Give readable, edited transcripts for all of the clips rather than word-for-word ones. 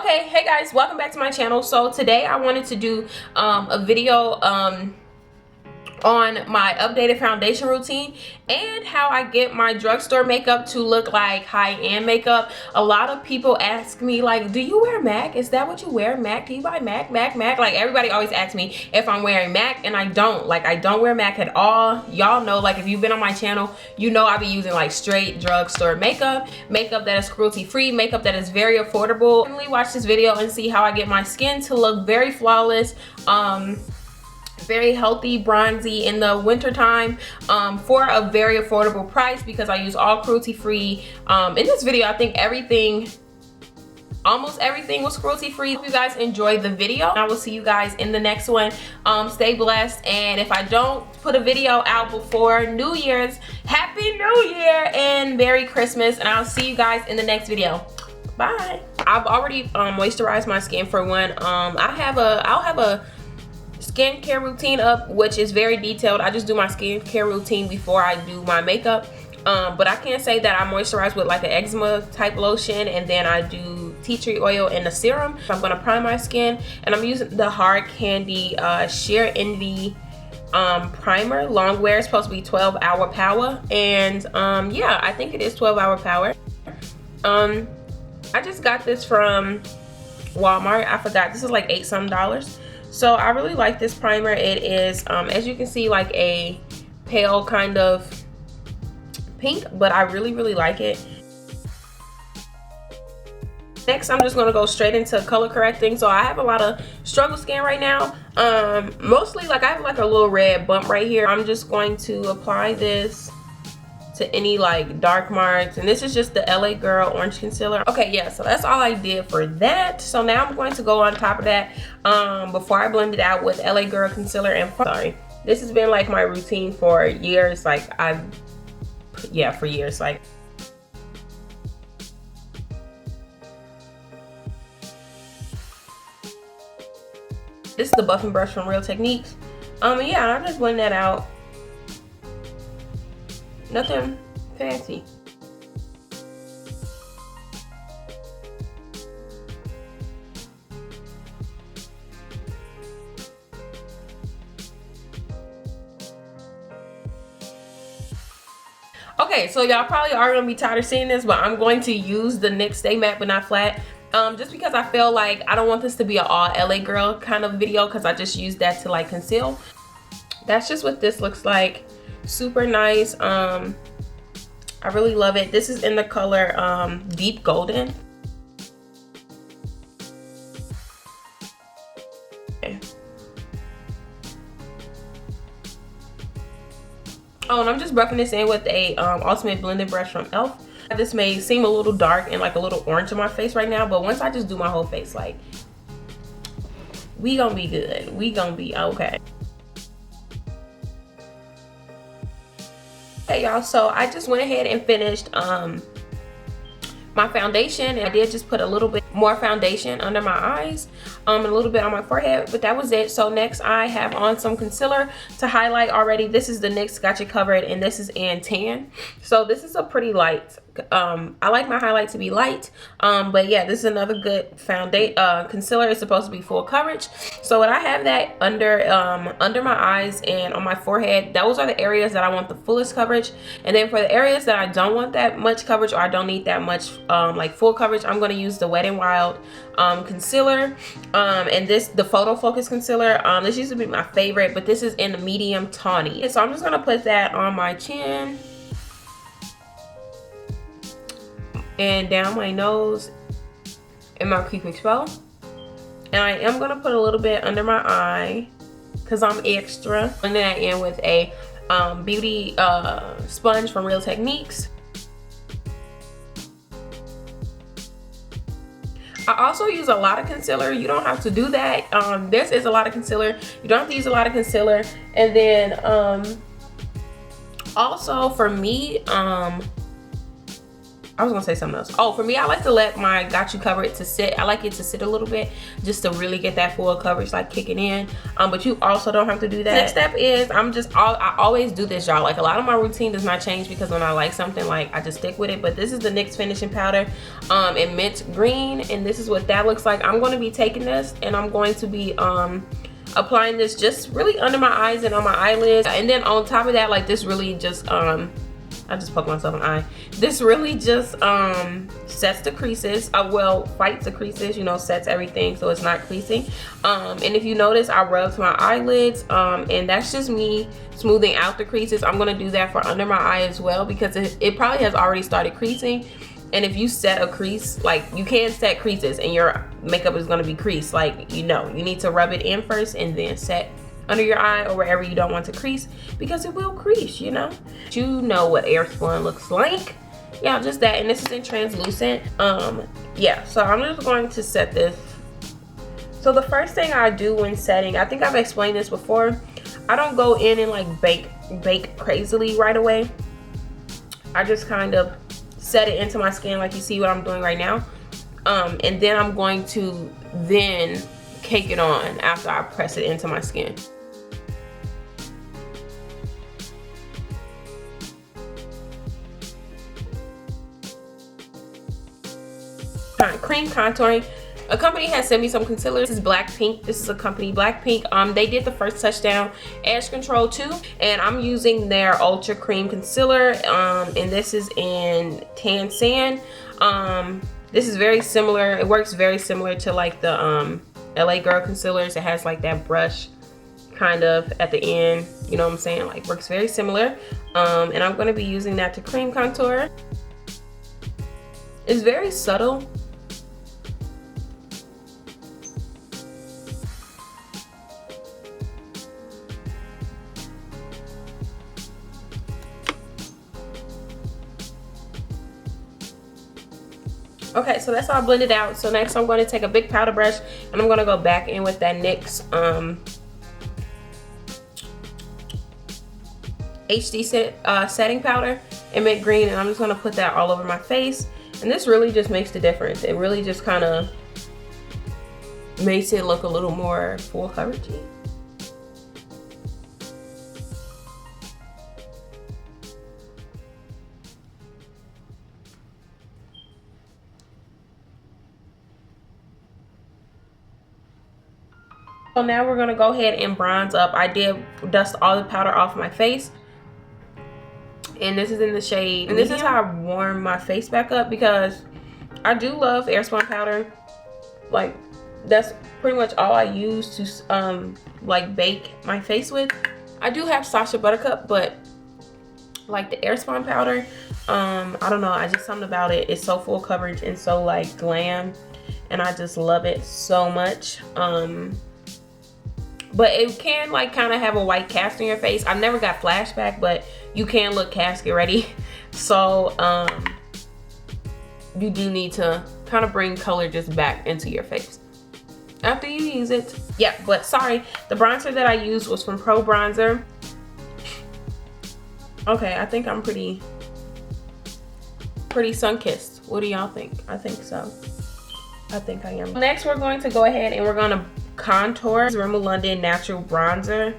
Okay, hey guys, welcome back to my channel. So today I wanted to do a video on my updated foundation routine and how I get my drugstore makeup to look like high-end makeup. A lot of people ask me, like, do you wear MAC? Is that what you wear? MAC? Do you buy MAC? Like, everybody always asks me if I'm wearing MAC, and I don't. Like, I don't wear MAC at all. Y'all know, like, if you've been on my channel, you know I be using like straight drugstore makeup that is cruelty-free, makeup that is very affordable. Definitely watch this video and see how I get my skin to look very flawless, very healthy, bronzy in the winter time, for a very affordable price, because I use all cruelty free. In this video, I think almost everything was cruelty free. If you guys enjoyed the video, I will see you guys in the next one. Stay blessed, and if I don't put a video out before New Year's, Happy New Year and Merry Christmas, and I'll see you guys in the next video. Bye. I've already moisturized my skin for one. I'll have a skincare routine up, which is very detailed. I just do my skincare routine before I do my makeup, but I can't say that I moisturize with like an eczema type lotion, and then I do tea tree oil and the serum. I'm gonna prime my skin, and I'm using the Hard Candy Sheer Envy primer, long wear. It's supposed to be 12-hour power, and yeah, I think it is 12-hour power. I just got this from Walmart. I forgot, this is like $8 some. So I really like this primer. It is, as you can see, like a pale kind of pink, but I really like it. Next, I'm just gonna go straight into color correcting. So I have a lot of struggle skin right now. Mostly, like, I have like a little red bump right here. I'm just going to apply this to any like dark marks, and this is just the LA Girl orange concealer. Okay, yeah, so that's all I did for that. So now I'm going to go on top of that, before I blend it out, with LA Girl concealer and this has been like my routine for years. Like, for years. Like, this is the buffing brush from Real Techniques. Yeah, I just blend that out. Nothing fancy. Okay, so y'all probably are gonna be tired of seeing this, but I'm going to use the NYX Stay Matte But Not Flat, just because I feel like I don't want this to be an all LA Girl kind of video, because I just used that to like conceal. That's just what this looks like. Super nice. I really love it. This is in the color Deep Golden. Okay. Oh, and I'm just buffing this in with a ultimate blending brush from ELF. This may seem a little dark and like a little orange in my face right now, but once I just do my whole face, like, we gonna be good. We gonna be okay. Hey y'all, so I just went ahead and finished my foundation, and I did just put a little bit more foundation under my eyes, and a little bit on my forehead, but that was it. So next I have on some concealer to highlight already. This is the NYX Got You Covered, and this is in tan. So this is a pretty light. I like my highlight to be light, but yeah, this is another good foundation concealer. It's supposed to be full coverage. So when I have that under my eyes and on my forehead, those are the areas that I want the fullest coverage. And then for the areas that I don't want that much coverage, or I don't need that much like full coverage, I'm going to use the Wet n Wild concealer, and the Photo Focus concealer. This used to be my favorite, but this is in the medium tawny. And so I'm just going to put that on my chin and down my nose and my creep expo. And I am going to put a little bit under my eye because I'm extra. And then I am with a beauty sponge from Real Techniques. I also use a lot of concealer. You don't have to do that. This is a lot of concealer. You don't have to use a lot of concealer. And then also for me, I was gonna say something else. Oh, for me, I like to let my Got You Covered to sit. I like it to sit a little bit just to really get that full coverage like kicking in. But you also don't have to do that. Next step is I always do this, y'all. Like a lot of my routine does not change because when I like something, like I just stick with it. But this is the NYX finishing powder in mint green, and this is what that looks like. I'm going to be taking this and I'm going to be applying this just really under my eyes and on my eyelids, and then on top of that, like this really just I just poked myself in the eye. This really just sets the creases, well, fights the creases, you know, sets everything so it's not creasing. And if you notice, I rubbed my eyelids, and that's just me smoothing out the creases. I'm gonna do that for under my eye as well because it probably has already started creasing. And if you set a crease, like you can set creases and your makeup is gonna be creased, like, you know, you need to rub it in first and then set under your eye or wherever you don't want to crease because it will crease, you know. You know what Airspun looks like. Yeah, just that. And this is in translucent. Yeah, so I'm just going to set this. So the first thing I do when setting, I think I've explained this before, I don't go in and like bake crazily right away. I just kind of set it into my skin like you see what I'm doing right now. And then I'm going to then cake it on after I press it into my skin. Cream contouring. A company has sent me some concealer. This is Blackpink. This is a company, Blackpink. They did the First Touchdown Edge Control 2, and I'm using their Ultra Cream Concealer, and this is in Tan Sand. This is very similar. It works very similar to like the LA Girl concealers. It has like that brush kind of at the end, you know what I'm saying? Like works very similar. And I'm going to be using that to cream contour. It's very subtle. Okay, so that's all blended out. So next I'm going to take a big powder brush and I'm going to go back in with that NYX HD setting powder in mint green, and I'm just going to put that all over my face. And this really just makes the difference. It really just kind of makes it look a little more full coveragey. So now we're gonna go ahead and bronze up. I did dust all the powder off my face, and this is in the shade. And this is how I warm my face back up because I do love Airspun powder. Like that's pretty much all I use to like bake my face with. I do have Sacha Buttercup, but like the Airspun powder, I don't know. I just something about it. It's so full coverage and so like glam, and I just love it so much. But it can like kind of have a white cast on your face. I've never got flashback, but you can look casket ready. So you do need to kind of bring color just back into your face after you use it. Yeah, but sorry, the bronzer that I used was from Pro Bronzer. Okay, I think I'm pretty sun-kissed. What do y'all think? I think so. I think I am. Next, we're going to go ahead and we're going to contour Rimmel London Natural Bronzer,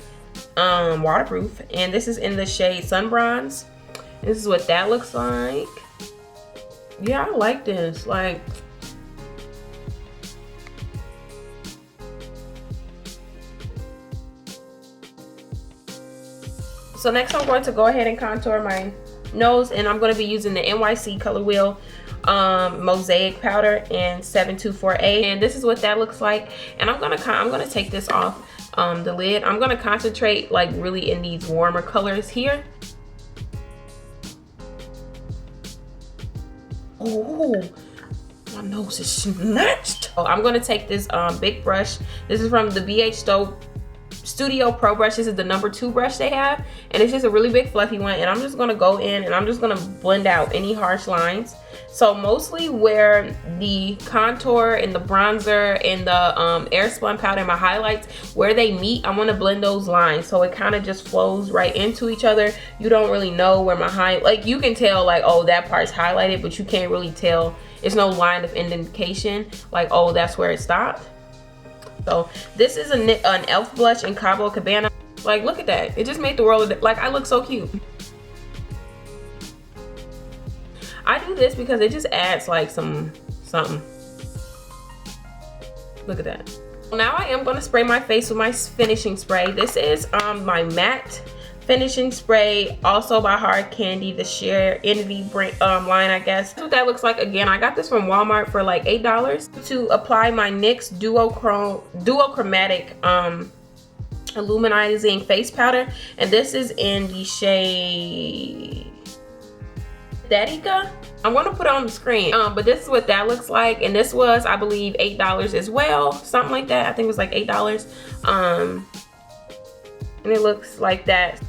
waterproof, and this is in the shade Sun Bronze. This is what that looks like. Yeah, I like this. Like, so next I'm going to go ahead and contour my nose, and I'm going to be using the NYC Color Wheel Mosaic powder in 724A, and this is what that looks like. And I'm gonna take this off the lid. I'm gonna concentrate like really in these warmer colors here. Oh, my nose is snatched. So I'm gonna take this big brush. This is from the BH Studio Pro brush. This is the number 2 brush they have, and it's just a really big fluffy one. And I'm just gonna go in and I'm just gonna blend out any harsh lines. So mostly where the contour and the bronzer and the air spun powder and my highlights, where they meet, I want to blend those lines so it kind of just flows right into each other. You don't really know where my like you can tell like, oh, that part's highlighted, but you can't really tell. It's no line of indication like, oh, that's where it stopped. So this is an elf blush in Cabo Cabana. Like, look at that. It just made the world, like, I look so cute. I do this because it just adds like something. Look at that. Now I am going to spray my face with my finishing spray. This is my matte finishing spray, also by Hard Candy, the Sheer Envy brand, line, I guess. That's what that looks like. Again, I got this from Walmart for like $8 to apply my NYX duochromatic illuminizing face powder, and this is in the shade SYNTHETICA. I'm gonna put it on the screen, but this is what that looks like, and this was, I believe, $8 as well, something like that. I think it was like $8, and it looks like that.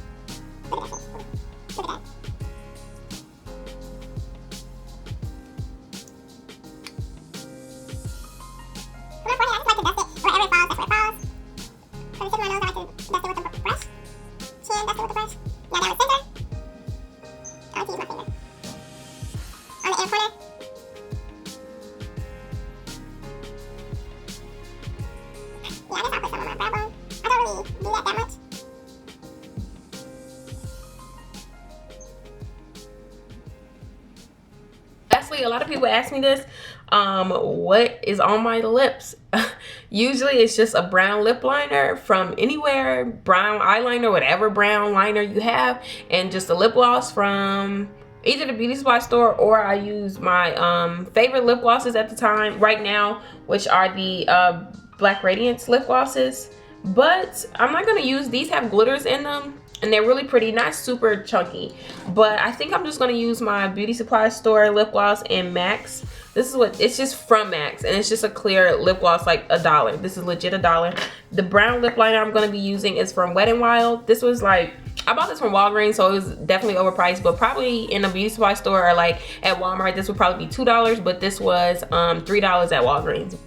Lastly, a lot of people ask me this, what is on my lips? Usually it's just a brown lip liner from anywhere, brown eyeliner, whatever brown liner you have, and just a lip gloss from either the beauty supply store, or I use my favorite lip glosses at the time right now, which are the Black Radiance lip glosses. But I'm not gonna use these, have glitters in them and they're really pretty, not super chunky, but I think I'm just gonna use my beauty supply store lip gloss in Max. This is what it's just from Max, and it's just a clear lip gloss, like $1. This is legit $1. The brown lip liner I'm gonna be using is from Wet n Wild. This was like, I bought this from Walgreens, so it was definitely overpriced, but probably in a beauty supply store or like at Walmart, this would probably be $2, but this was $3 at Walgreens.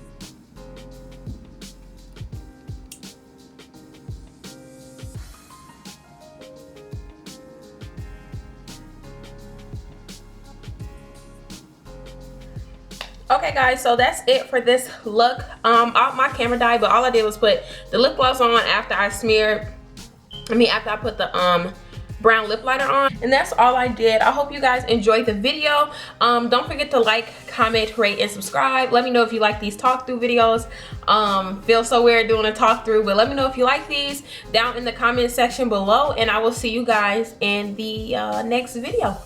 Okay guys, so that's it for this look. My camera died, but all I did was put the lip gloss on after I after I put the brown lip liner on, and that's all I did. I hope you guys enjoyed the video. Don't forget to like, comment, rate, and subscribe. Let me know if you like these talk through videos. Feel so weird doing a talk through, but let me know if you like these down in the comment section below, and I will see you guys in the next video.